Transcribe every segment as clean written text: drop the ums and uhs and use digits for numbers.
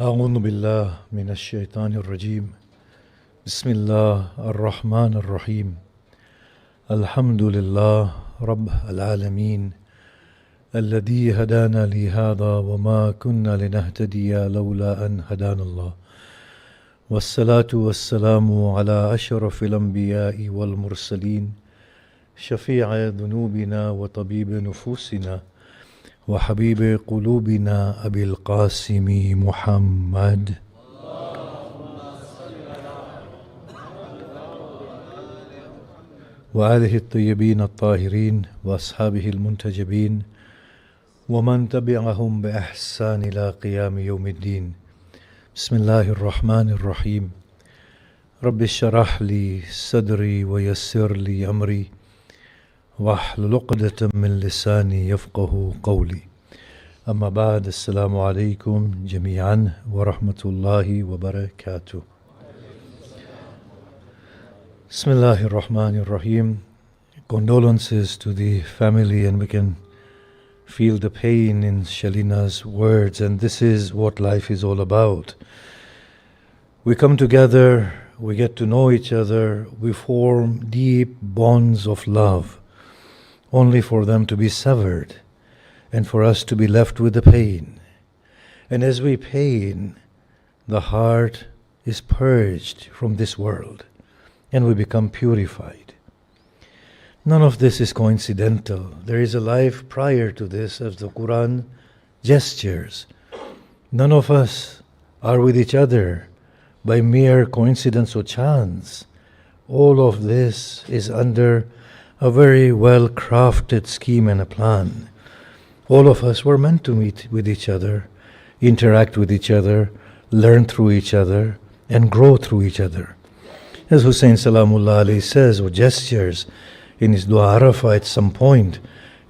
أعوذ بالله من الشيطان الرجيم. بسم الله الرحمن الرحيم. الحمد لله رب العالمين الذي هدانا لهذا وما كنا لنهتدي لولا أن هدانا الله، والصلاة والسلام على أشرف الأنبياء والمرسلين شفيع ذنوبنا وطبيب نفوسنا وحبيب قلوبنا أبي القاسم محمد وآله الطيبين الطاهرين وأصحابه المنتجبين ومن تبعهم بإحسان إلى قيام يوم الدين. بسم الله الرحمن الرحيم. رب اشرح لي صدري ويسر لي أمري واحلل عقدة من لساني يفقه قولي. أما بعد، السلام عليكم جميعا ورحمة الله وبركاته. Bismillahir Rahmanir Rahim. Condolences to the family, and we can feel the pain in Shalina's words, and this is what life is all about. We come together, we get to know each other, we form deep bonds of love, only for them to be severed and for us to be left with the pain. And as we pain, the heart is purged from this world and we become purified. None of this is coincidental. There is a life prior to this, as the Quran gestures. None of us are with each other by mere coincidence or chance. All of this is under a very well crafted scheme and a plan. All of us were meant to meet with each other, interact with each other, learn through each other, and grow through each other. As Hussein Salamullah alayhi says, or gestures in his dua Arafah at some point,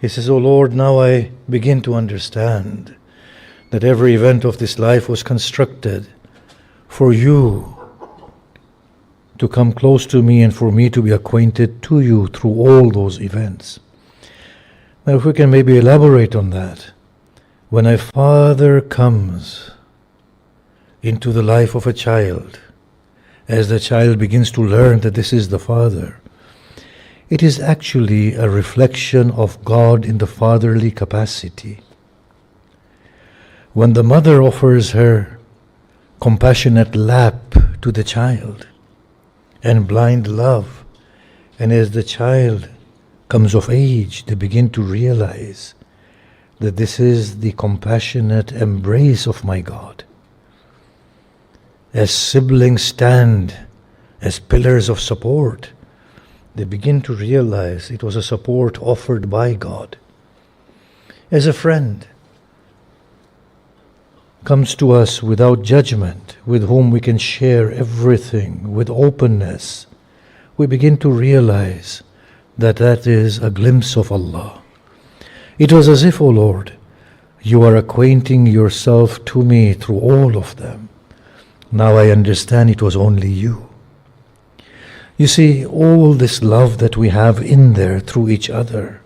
he says, "O Lord, now I begin to understand that every event of this life was constructed for you to come close to me and for me to be acquainted to you through all those events." Now, if we can maybe elaborate on that. When a father comes into the life of a child, as the child begins to learn that this is the father, it is actually a reflection of God in the fatherly capacity. When the mother offers her compassionate lap to the child and blind love, and as the child comes of age, they begin to realize that this is the compassionate embrace of my God. As siblings stand as pillars of support, they begin to realize it was a support offered by God. As a friend comes to us without judgment, with whom we can share everything with openness, we begin to realize that that is a glimpse of Allah. It was as if, O Lord, you are acquainting yourself to me through all of them. Now I understand it was only you. You see, all this love that we have in there through each other,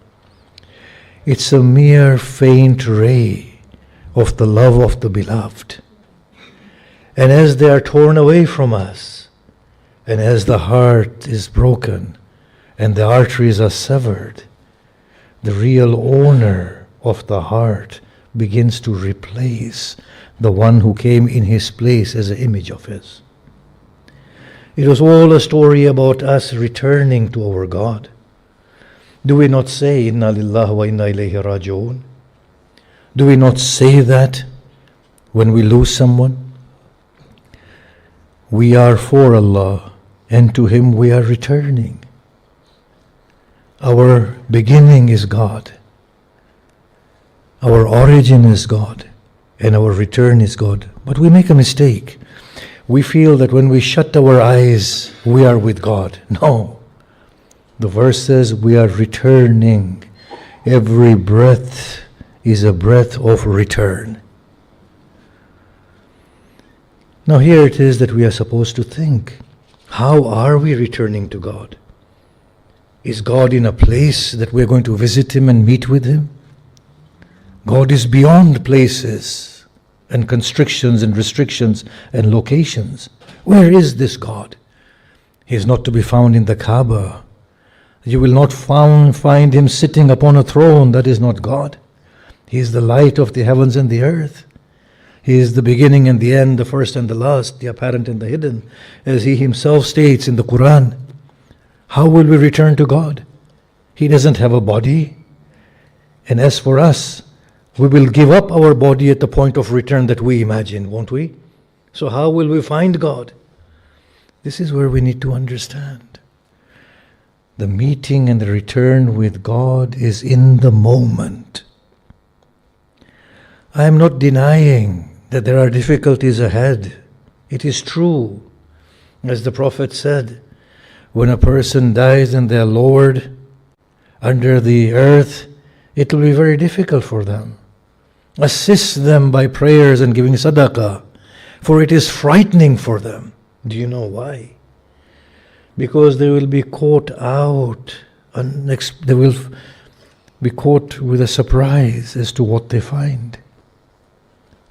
it's a mere faint ray of the love of the beloved. And as they are torn away from us, and as the heart is broken, and the arteries are severed, the real owner of the heart begins to replace the one who came in his place as an image of his. It was all a story about us returning to our God. Do we not say, "Inna lillahi wa inna ilayhi raji'un"? Do we not say that when we lose someone? We are for Allah, and to Him we are returning. Our beginning is God. Our origin is God. And our return is God. But we make a mistake. We feel that when we shut our eyes, we are with God. No. The verse says we are returning. Every breath is a breath of return. Now here it is that we are supposed to think. How are we returning to God? Is God in a place that we are going to visit Him and meet with Him? God is beyond places. and constrictions and restrictions and locations. Where is this God? He is not to be found in the Kaaba. You will not find him sitting upon a throne. That is not God. He is the light of the heavens and the earth. He is the beginning and the end, the first and the last, the apparent and the hidden, as he himself states in the Quran. How will we return to God? He doesn't have a body. And as for us, we will give up our body at the point of return that we imagine, won't we? So how will we find God? This is where we need to understand. The meeting and the return with God is in the moment. I am not denying that there are difficulties ahead. It is true. As the Prophet said, when a person dies and they are lowered under the earth, it will be very difficult for them. Assist them by prayers and giving sadaqah, for it is frightening for them. Do you know why? Because they will be caught out, they will be caught with a surprise as to what they find.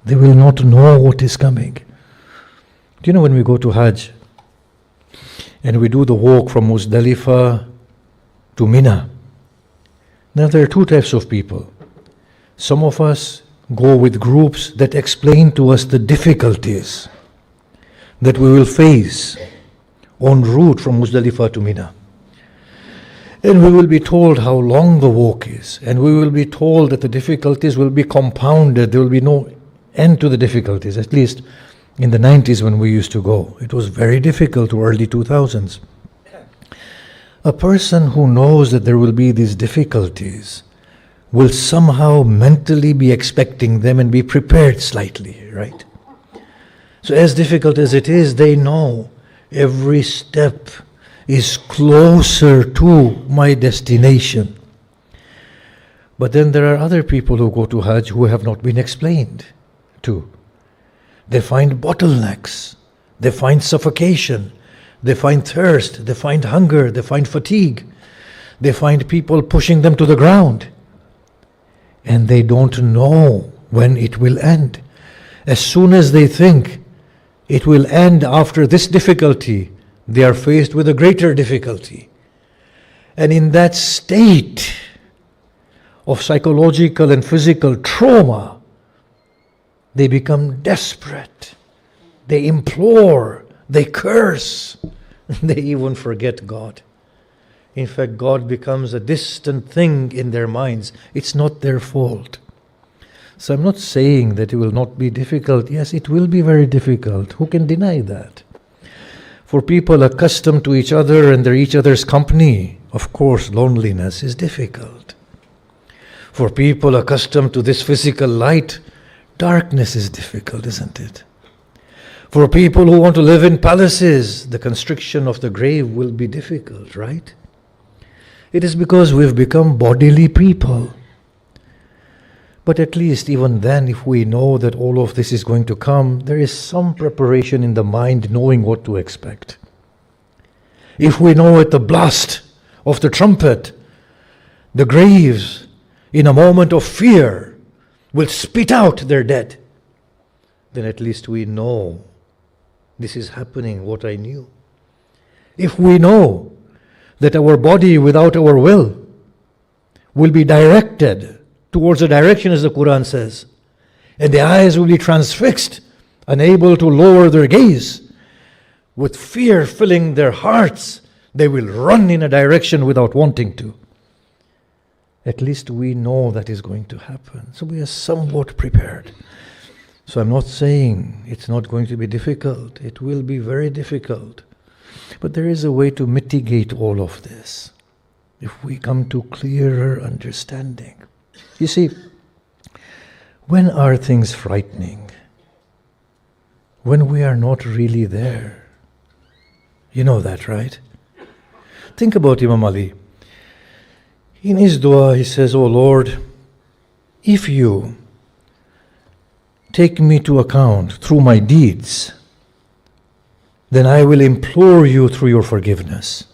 They will not know what is coming. Do you know when we go to Hajj and we do the walk from Muzdalifah to Mina? Now there are two types of people. Some of us go with groups that explain to us the difficulties that we will face en route from Muzdalifah to Mina. And we will be told how long the walk is, and we will be told that the difficulties will be compounded. There will be no end to the difficulties, at least in the 90s when we used to go. It was very difficult, to early 2000s. A person who knows that there will be these difficulties will somehow mentally be expecting them and be prepared slightly, right? So as difficult as it is, they know every step is closer to my destination. But then there are other people who go to Hajj who have not been explained to. They find bottlenecks, they find suffocation, they find thirst, they find hunger, they find fatigue, they find people pushing them to the ground. And they don't know when it will end. As soon as they think it will end after this difficulty, they are faced with a greater difficulty. And in that state of psychological and physical trauma, they become desperate. They implore, they curse, they even forget God. In fact, God becomes a distant thing in their minds. It's not their fault. So I'm not saying that it will not be difficult. Yes, it will be very difficult. Who can deny that? For people accustomed to each other and each other's company, of course, loneliness is difficult. For people accustomed to this physical light, darkness is difficult, isn't it? For people who want to live in palaces, the constriction of the grave will be difficult, right? It is because we've become bodily people. But at least even then, if we know that all of this is going to come, there is some preparation in the mind knowing what to expect. If we know at the blast of the trumpet, the graves, in a moment of fear, will spit out their dead, then at least we know this is happening, what I knew. If we know that our body without our will be directed towards a direction, as the Quran says, and the eyes will be transfixed, unable to lower their gaze, with fear filling their hearts, they will run in a direction without wanting to. At least we know that is going to happen. So we are somewhat prepared. So I'm not saying it's not going to be difficult. It will be very difficult. But there is a way to mitigate all of this if we come to clearer understanding. You see, when are things frightening? When we are not really there. You know that, right? Think about Imam Ali. In his dua, he says, "Oh Lord, if you take me to account through my deeds, then I will implore you through your forgiveness.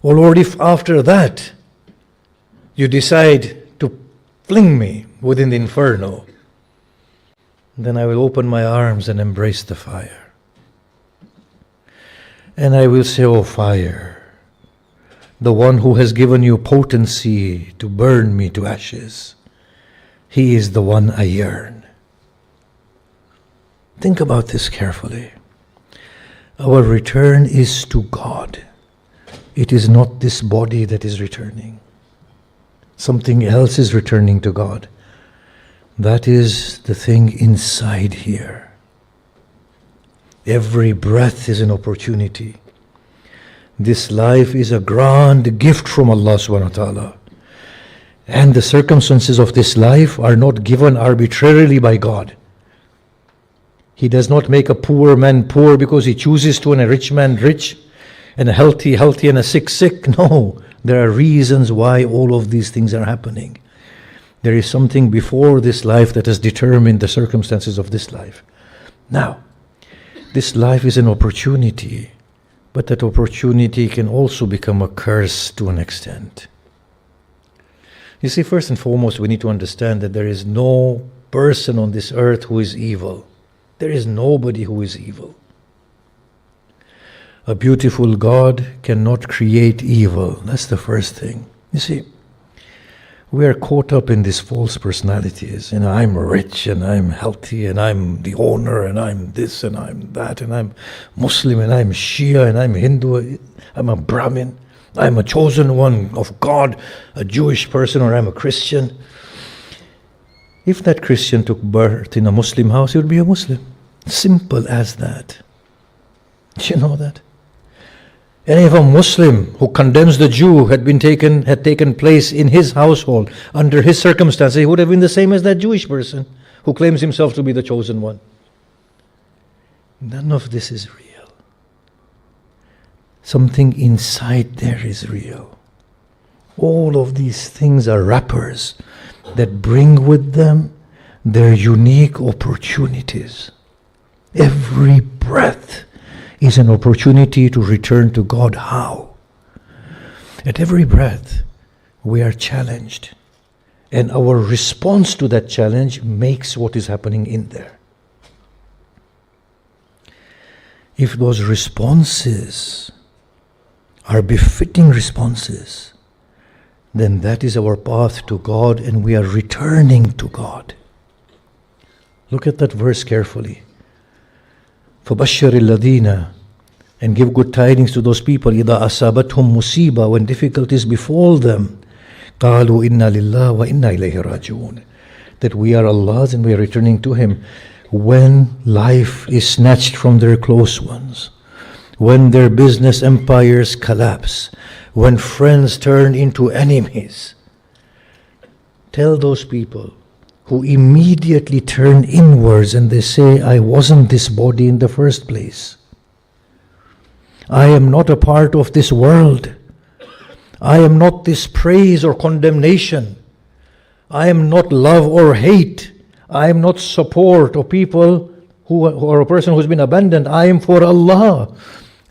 Oh Lord, if after that you decide to fling me within the inferno, then I will open my arms and embrace the fire. And I will say, "O fire, the one who has given you potency to burn me to ashes, he is the one I yearn." Think about this carefully. Our return is to God. It is not this body that is returning. Something else is returning to God. That is the thing inside here. Every breath is an opportunity. This life is a grand gift from Allah subhanahu wa ta'ala. And the circumstances of this life are not given arbitrarily by God. He does not make a poor man poor because he chooses to, and a rich man rich, and a healthy and a sick. No, there are reasons why all of these things are happening. There is something before this life that has determined the circumstances of this life. Now, this life is an opportunity, but that opportunity can also become a curse to an extent. You see, first and foremost, we need to understand that there is no person on this earth who is evil. There is nobody who is evil. A beautiful God cannot create evil. That's the first thing. You see, we are caught up in these false personalities. And I'm rich, and I'm healthy, and I'm the owner, and I'm this, and I'm that, and I'm Muslim, and I'm Shia, and I'm Hindu, I'm a Brahmin, I'm a chosen one of God, a Jewish person, or I'm a Christian. If that Christian took birth in a Muslim house, he would be a Muslim. Simple as that. Do you know that? And if a Muslim who condemns the Jew had taken place in his household, under his circumstances, he would have been the same as that Jewish person who claims himself to be the chosen one. None of this is real. Something inside there is real. All of these things are wrappers that bring with them their unique opportunities. Every breath is an opportunity to return to God. How? At every breath, we are challenged. And our response to that challenge makes what is happening in there. If those responses are befitting responses, then that is our path to God, and we are returning to God. Look at that verse carefully. فَبَشِّرِ الَّذِينَ, and give good tidings to those people, إِذَا أَصَابَتْهُمْ مُصِيبَةٌ, when difficulties befall them, قَالُوا إِنَّا لِلَّهِ وَإِنَّا إِلَيْهِ رَاجِعُونَ, that we are Allah's and we are returning to Him. When life is snatched from their close ones, when their business empires collapse, when friends turn into enemies, tell those people who immediately turn inwards and they say, "I wasn't this body in the first place. I am not a part of this world. I am not this praise or condemnation. I am not love or hate. I am not support of people who are a person who's been abandoned. I am for Allah."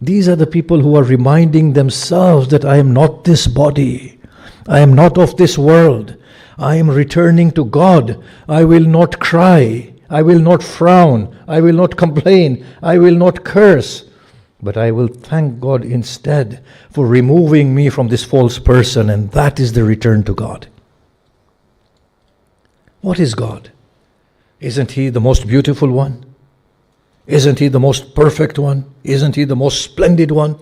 These are the people who are reminding themselves that I am not this body. I am not of this world. I am returning to God. I will not cry. I will not frown. I will not complain. I will not curse. But I will thank God instead for removing me from this false person, and that is the return to God. What is God? Isn't He the most beautiful one? Isn't He the most perfect one? Isn't He the most splendid one?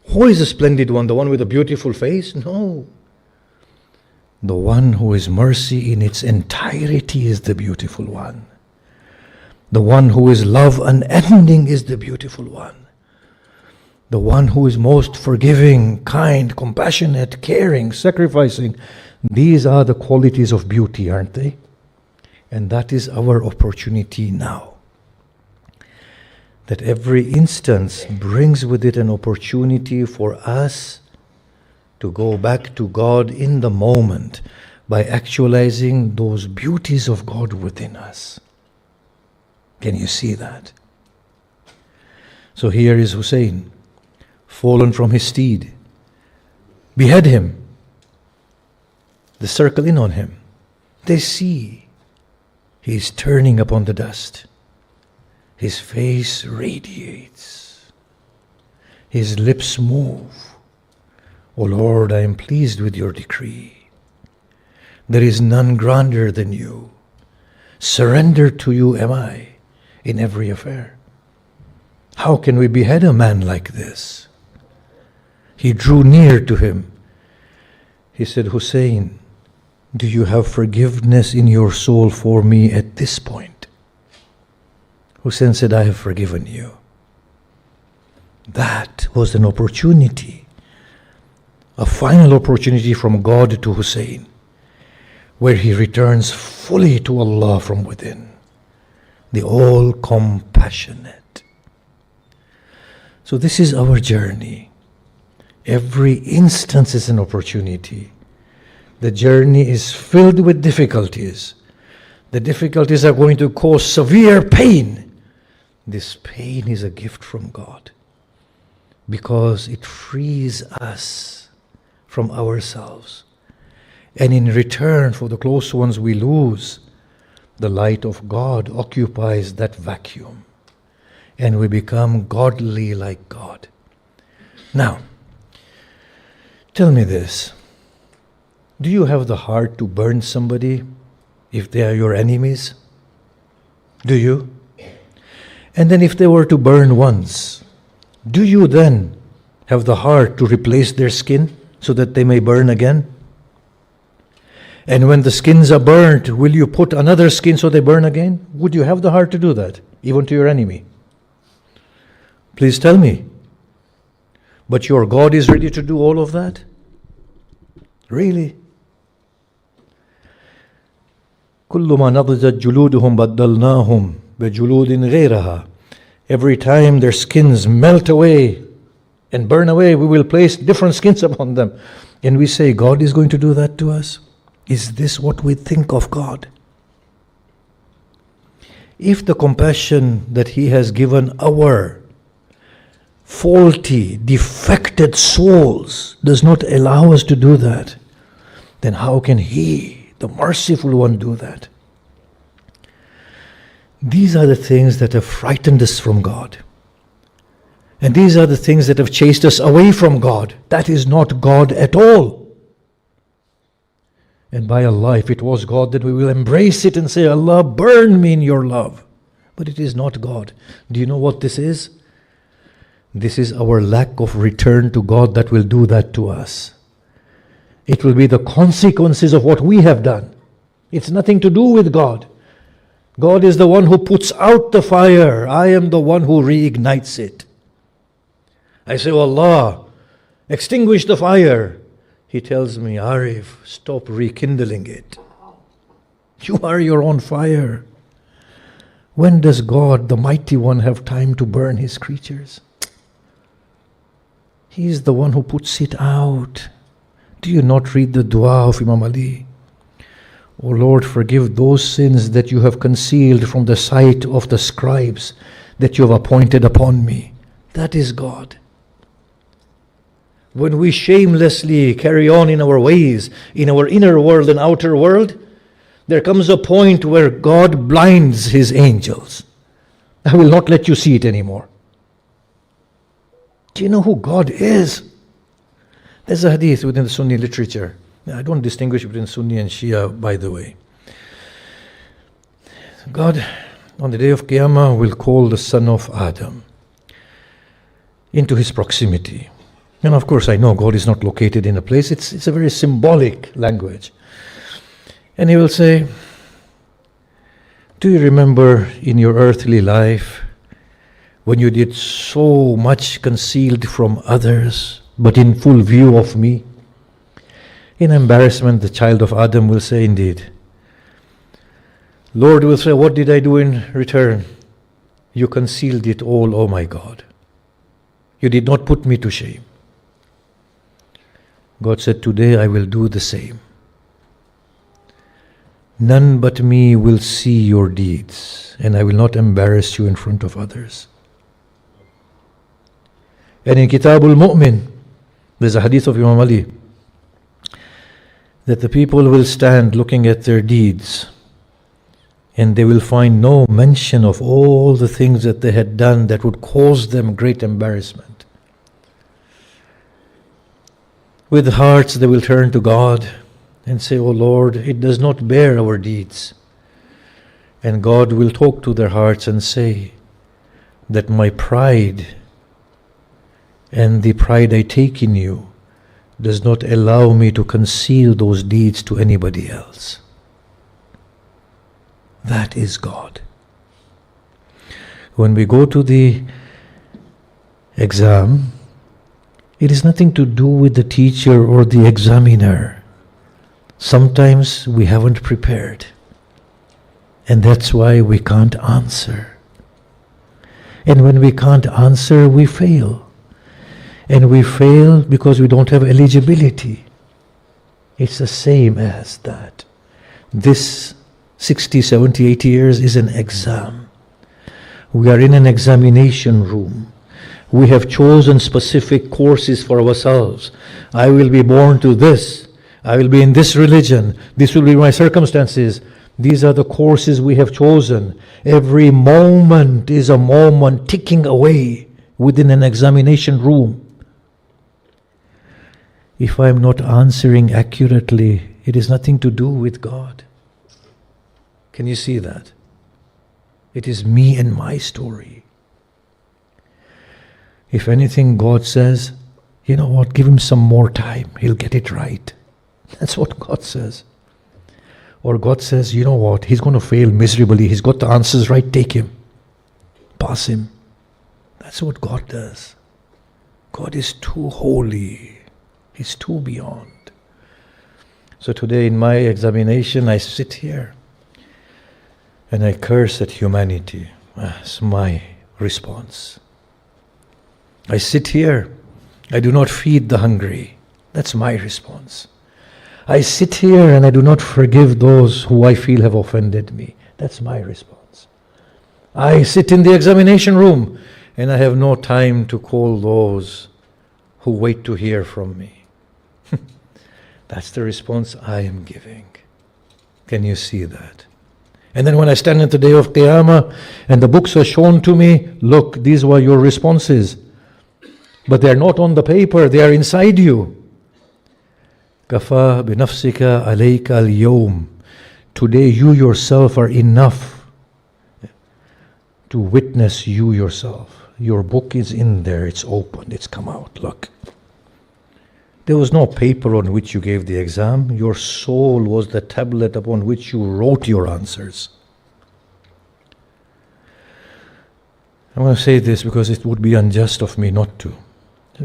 Who is the splendid one? The one with a beautiful face? No. The one who is mercy in its entirety is the beautiful one. The one who is love unending is the beautiful one. The one who is most forgiving, kind, compassionate, caring, sacrificing. These are the qualities of beauty, aren't they? And that is our opportunity now. That every instance brings with it an opportunity for us to go back to God in the moment by actualizing those beauties of God within us. Can you see that? So here is Hussein, fallen from his steed. Behead him. They circle in on him. They see He is turning upon the dust. His face radiates. His lips move. O Lord, I am pleased with your decree. There is none grander than you. Surrendered to you am I in every affair. How can we behead a man like this? He drew near to him. He said, Hussein, do you have forgiveness in your soul for me at this point? Hussein said, I have forgiven you. That was an opportunity, a final opportunity from God to Hussein, where he returns fully to Allah from within, the all-compassionate. So this is our journey. Every instance is an opportunity. The journey is filled with difficulties. The difficulties are going to cause severe pain. This pain is a gift from God because it frees us from ourselves. And in return for the close ones we lose, the light of God occupies that vacuum and we become godly like God. Now, tell me this. Do you have the heart to burn somebody if they are your enemies? Do you? And then if they were to burn once, do you then have the heart to replace their skin so that they may burn again? And when the skins are burnt, will you put another skin so they burn again? Would you have the heart to do that, even to your enemy? Please tell me. But your God is ready to do all of that? Really? كل ما نضجت جلودهم بدلناهم بجلود غيرها. Every time their skins melt away and burn away, we will place different skins upon them. And we say, God is going to do that to us? Is this what we think of God? If the compassion that He has given our faulty, defected souls does not allow us to do that, then how can He, the merciful one, do that? These are the things that have frightened us from God. And these are the things that have chased us away from God. That is not God at all. And by Allah, if it was God, then we will embrace it and say, Allah, burn me in your love. But it is not God. Do you know what this is? This is our lack of return to God that will do that to us. It will be the consequences of what we have done. It's nothing to do with God. God is the one who puts out the fire. I am the one who reignites it. I say, oh Allah, extinguish the fire. He tells me, Arif, stop rekindling it. You are your own fire. When does God, the Mighty One, have time to burn His creatures? He is the one who puts it out. Do you not read the dua of Imam Ali? O Lord, forgive those sins that you have concealed from the sight of the scribes that you have appointed upon me. That is God. When we shamelessly carry on in our ways, in our inner world and outer world, there comes a point where God blinds His angels. I will not let you see it anymore. Do you know who God is? There's a hadith within the Sunni literature. I don't distinguish between Sunni and Shia, by the way. God, on the day of Qiyamah, will call the son of Adam into His proximity. And of course, I know God is not located in a place. It's a very symbolic language. And He will say, do you remember in your earthly life when you did so much concealed from others, but in full view of me? In embarrassment, the child of Adam will say, indeed. Lord will say, what did I do in return? You concealed it all, oh my God. You did not put me to shame. God said, today I will do the same. None but me will see your deeds, and I will not embarrass you in front of others. And in Kitabul Mu'min, there's a hadith of Imam Ali, that the people will stand looking at their deeds And they will find no mention of all the things that they had done that would cause them great embarrassment. With hearts they will turn to God and say, "Oh Lord, it does not bear our deeds." And God will talk to their hearts and say that my pride and the pride I take in you does not allow me to conceal those deeds to anybody else. That is God. When we go to the exam, it is nothing to do with the teacher or the examiner. Sometimes we haven't prepared, and that's why we can't answer. And when we can't answer, we fail. And we fail because we don't have eligibility. It's the same as that. This 60, 70, 80 years is an exam. We are in an examination room. We have chosen specific courses for ourselves. I will be born to this. I will be in this religion. This will be my circumstances. These are the courses we have chosen. Every moment is a moment ticking away within an examination room. If I am not answering accurately, it is nothing to do with God. Can you see that? It is me and my story. If anything, God says, you know what, give him some more time, he'll get it right. That's what God says. Or God says, you know what, he's going to fail miserably, he's got the answers right, take him, pass him. That's what God does. God is too holy, he's too beyond. So today in my examination, I sit here and I curse at humanity. That's my response. I sit here, I do not feed the hungry. That's my response. I sit here and I do not forgive those who I feel have offended me. That's my response. I sit in the examination room and I have no time to call those who wait to hear from me. That's the response I am giving. Can you see that? And then when I stand at the day of Qiyamah and the books are shown to me, look, these were your responses. But they are not on the paper, they are inside you. Kafa binafsika alayka al-yawm. Today you yourself are enough to witness you yourself. Your book is in there, it's open, it's come out, look. There was no paper on which you gave the exam. Your soul was the tablet upon which you wrote your answers. I'm going to say this because it would be unjust of me not to.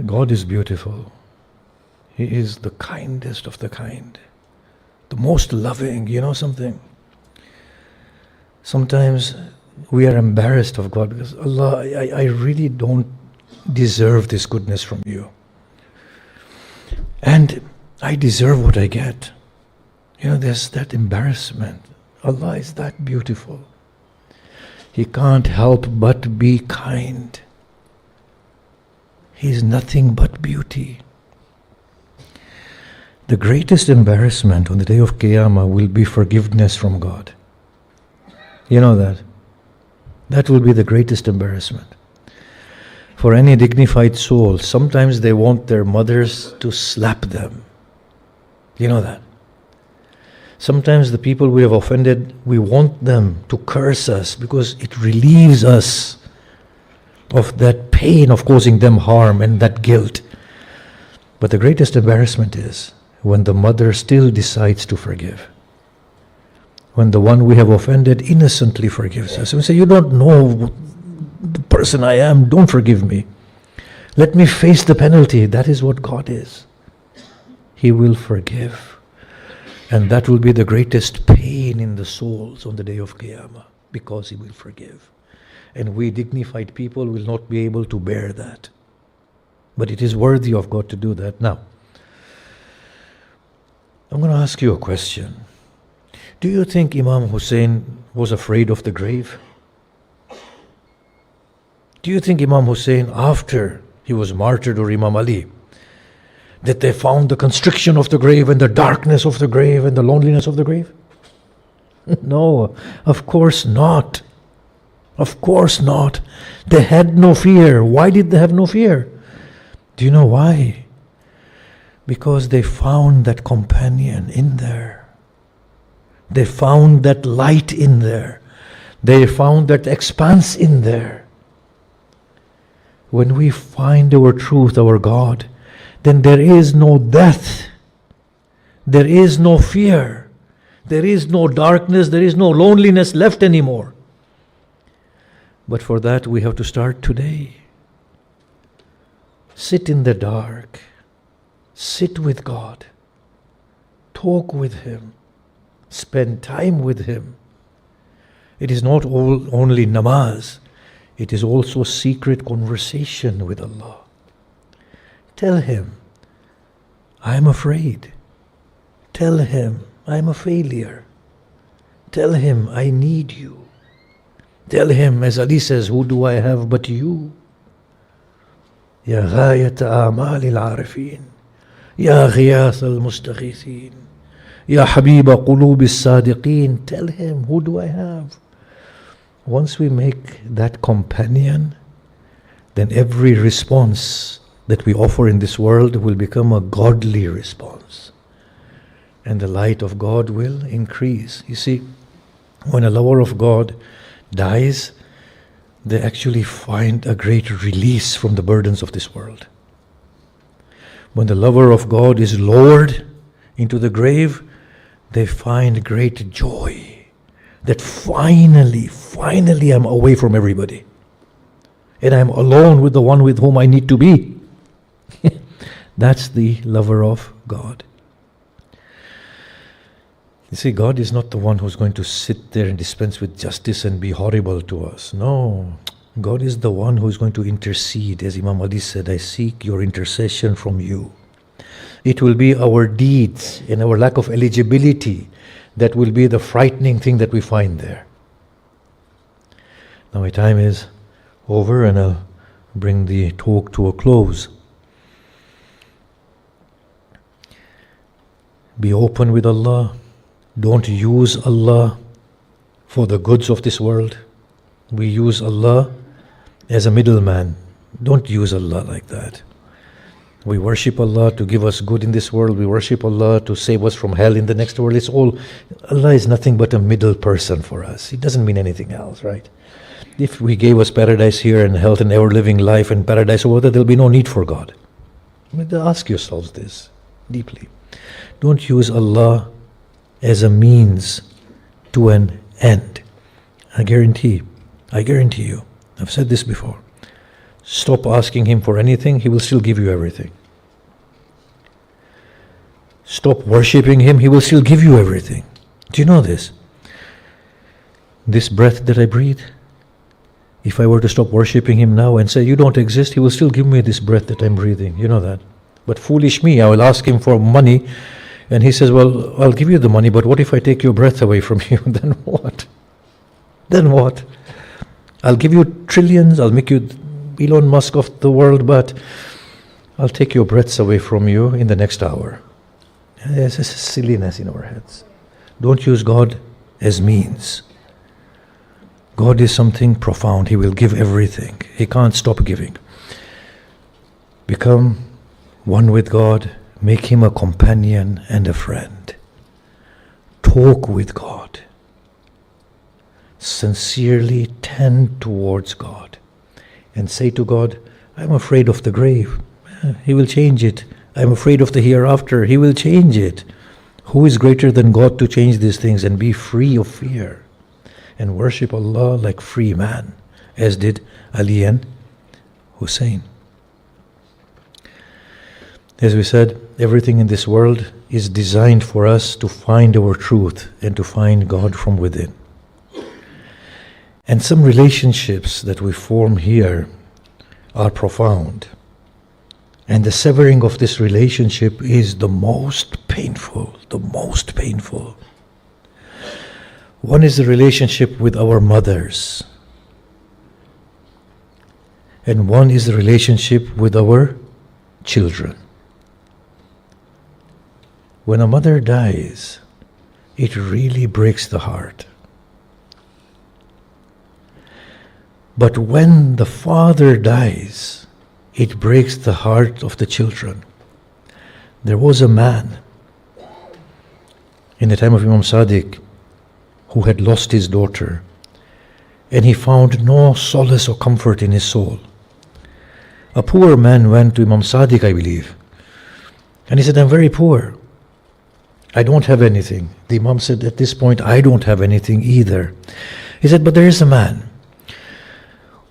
God is beautiful. He is the kindest of the kind. The most loving, you know something? Sometimes we are embarrassed of God because Allah, I really don't deserve this goodness from you. And I deserve what I get. You know, there's that embarrassment. Allah is that beautiful. He can't help but be kind. He is nothing but beauty. The greatest embarrassment on the day of Qiyamah will be forgiveness from God. You know that? That will be the greatest embarrassment. For any dignified soul, sometimes they want their mothers to slap them. You know that? Sometimes the people we have offended, we want them to curse us because it relieves us of that pain of causing them harm and that guilt. But the greatest embarrassment is when the mother still decides to forgive. When the one we have offended innocently forgives us. We say, you don't know the person I am, don't forgive me. Let me face the penalty. That is what God is. He will forgive. And that will be the greatest pain in the souls on the day of Qiyamah, because He will forgive. And we dignified people will not be able to bear that. But it is worthy of God to do that. Now, I'm going to ask you a question. Do you think Imam Hussein was afraid of the grave? Do you think Imam Hussein, after he was martyred, or Imam Ali, that they found the constriction of the grave and the darkness of the grave and the loneliness of the grave? No, of course not. Of course not. They had no fear. Why did they have no fear? Do you know why? Because they found that companion in there. They found that light in there. They found that expanse in there. When we find our truth, our God, then there is no death. There is no fear. There is no darkness. There is no loneliness left anymore. But for that, we have to start today. Sit in the dark. Sit with God. Talk with Him. Spend time with Him. It is not only namaz. It is also secret conversation with Allah. Tell Him, I am afraid. Tell Him, I am a failure. Tell Him, I need you. Tell Him, as Ali says, who do I have but you? Ya ghayat a'mal al-arifin. Ya ghiyath al-mustaghithin. Ya habiba qulub al-sadiqin. Tell Him, who do I have? Once we make that companion, then every response that we offer in this world will become a godly response. And the light of God will increase. You see, when a lover of God dies, they actually find a great release from the burdens of this world. When the lover of God is lowered into the grave, they find great joy that finally I'm away from everybody. And I'm alone with the one with whom I need to be. That's the lover of God. You see, God is not the one who's going to sit there and dispense with justice and be horrible to us. No. God is the one who's going to intercede. As Imam Ali said, I seek your intercession from you. It will be our deeds and our lack of eligibility that will be the frightening thing that we find there. Now my time is over and I'll bring the talk to a close. Be open with Allah. Don't use Allah for the goods of this world. We use Allah as a middleman. Don't use Allah like that. We worship Allah to give us good in this world. We worship Allah to save us from hell in the next world. It's all, Allah is nothing but a middle person for us. It doesn't mean anything else, right? If we gave us paradise here and health and ever-living life and paradise over there, there'll be no need for God. Ask yourselves this deeply. Don't use Allah as a means to an end. I guarantee you, I've said this before, stop asking Him for anything, He will still give you everything. Stop worshipping Him, He will still give you everything. Do you know this? This breath that I breathe, if I were to stop worshipping Him now and say, you don't exist, He will still give me this breath that I'm breathing. You know that. But foolish me, I will ask Him for money, and He says, well, I'll give you the money, but what if I take your breath away from you? Then what? Then what? I'll give you trillions, I'll make you Elon Musk of the world, but I'll take your breaths away from you in the next hour. There's a silliness in our heads. Don't use God as means. God is something profound. He will give everything. He can't stop giving. Become one with God. Make Him a companion and a friend. Talk with God. Sincerely tend towards God. And say to God, I'm afraid of the grave. He will change it. I'm afraid of the hereafter. He will change it. Who is greater than God to change these things and be free of fear? And worship Allah like free man, as did Ali and Hussein. As we said, everything in this world is designed for us to find our truth and to find God from within. And some relationships that we form here are profound. And the severing of this relationship is the most painful, One is the relationship with our mothers. And one is the relationship with our children. When a mother dies, it really breaks the heart. But when the father dies, it breaks the heart of the children. There was a man in the time of Imam Sadiq who had lost his daughter, and he found no solace or comfort in his soul. A poor man went to Imam Sadiq, I believe, and he said, I'm very poor. I don't have anything. The Imam said, at this point, I don't have anything either. He said, but there is a man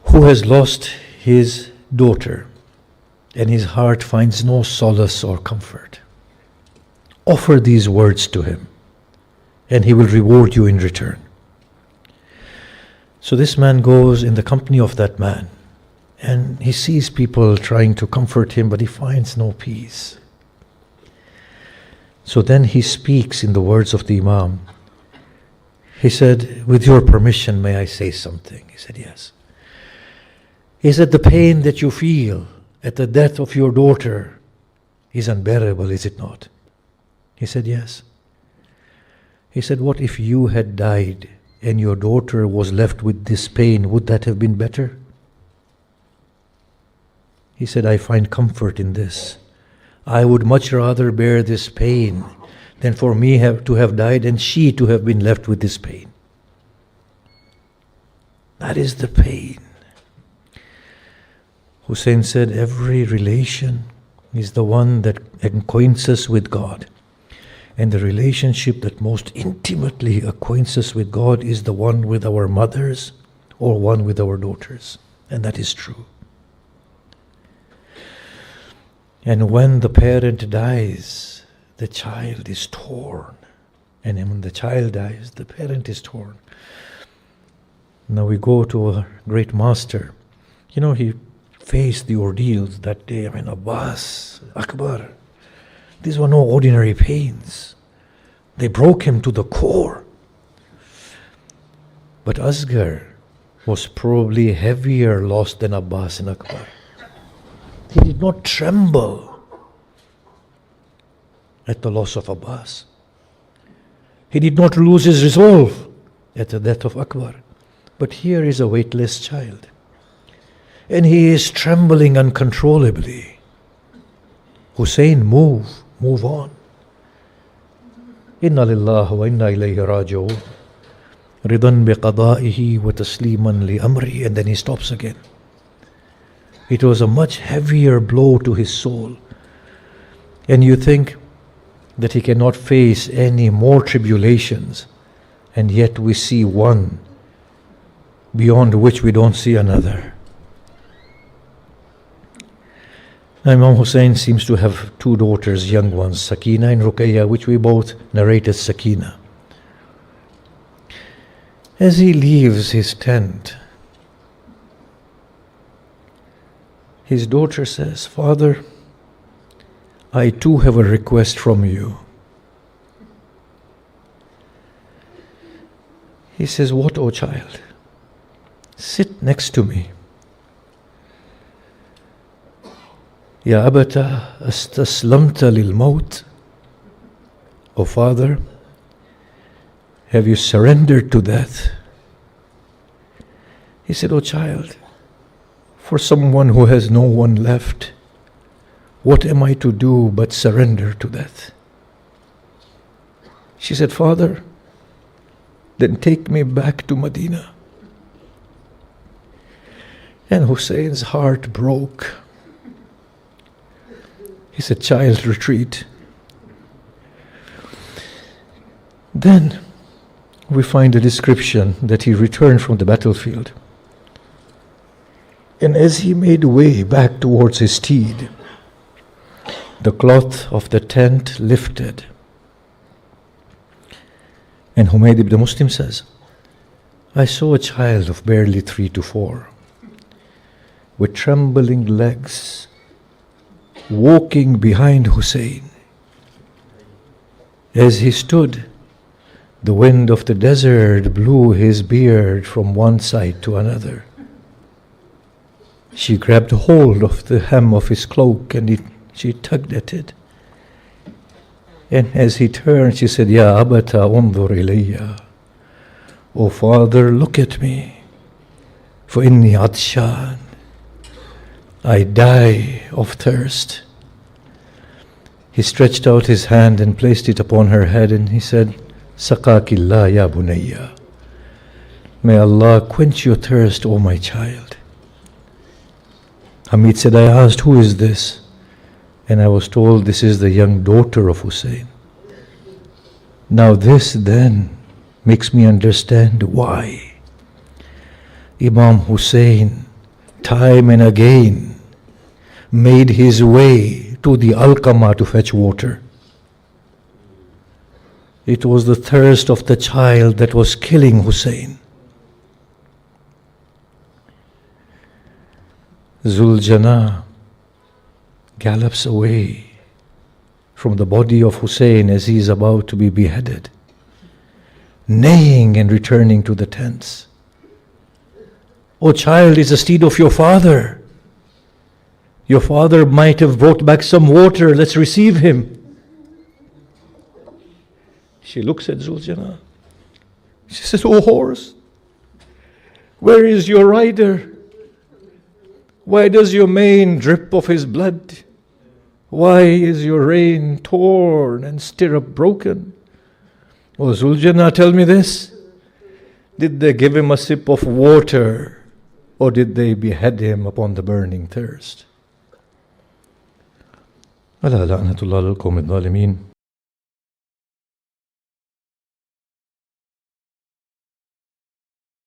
who has lost his daughter, and his heart finds no solace or comfort. Offer these words to him, and he will reward you in return. So this man goes in the company of that man, and he sees people trying to comfort him, but he finds no peace. So then he speaks in the words of the Imam. He said, with your permission, may I say something? He said, yes. He said, the pain that you feel at the death of your daughter is unbearable, is it not? He said, yes. He said, what if you had died and your daughter was left with this pain? Would that have been better? He said, I find comfort in this. I would much rather bear this pain than for me to have died and she to have been left with this pain. That is the pain. Hussein said, every relation is the one that acquaints us with God. And the relationship that most intimately acquaints us with God is the one with our mothers or one with our daughters. And that is true. And when the parent dies, the child is torn. And when the child dies, the parent is torn. Now we go to a great master. You know, he faced the ordeals that day. I mean, Abbas, Akbar. These were no ordinary pains. They broke him to the core. But Asghar was probably heavier loss than Abbas and Akbar. He did not tremble at the loss of Abbas. He did not lose his resolve at the death of Akbar. But here is a weightless child. And he is trembling uncontrollably. Hussein, move on. Inna lillahi wa inna ilayhi raji'un. Ridan biqada'ihi wa tasliman li amri. And then he stops again. It was a much heavier blow to his soul. And you think that he cannot face any more tribulations. And yet we see one beyond which we don't see another. Now, Imam Hussein seems to have two daughters, young ones, Sakina and Ruqayya, which we both narrate as Sakina. As he leaves his tent, his daughter says, Father, I too have a request from you. He says, what, O child? Sit next to me. Ya abata astaslamta lil maut. O father, have you surrendered to death? He said, O child, for someone who has no one left, what am I to do but surrender to death? She said, Father, then take me back to Medina. And Hussein's heart broke. He said, child, retreat. Then we find a description that he returned from the battlefield. And as he made way back towards his steed, the cloth of the tent lifted. And Humayd ibn Muslim says, I saw a child of barely 3 to 4, with trembling legs, walking behind Hussein. As he stood, the wind of the desert blew his beard from one side to another. She grabbed hold of the hem of his cloak and she tugged at it. And as he turned, she said, Ya abata unzur ilayya. Oh father, look at me. For inni atshan. I die of thirst. He stretched out his hand and placed it upon her head, and he said, Saqakillah ya bunayya. May Allah quench your thirst, O my child. Hamid said, I asked, who is this? And I was told, this is the young daughter of Hussein. Now this then makes me understand why Imam Hussein time and again made his way to the Alqama to fetch water. It was the thirst of the child that was killing Hussein. Zuljana gallops away from the body of Hussein as he is about to be beheaded, neighing and returning to the tents. O child, is the steed of your father. Your father might have brought back some water. Let's receive him. She looks at Zuljana. She says, O horse, where is your rider? Why does your mane drip of his blood? Why is your rein torn and stirrup broken? O Zuljana, tell me this. Did they give him a sip of water, or did they behead him upon the burning thirst?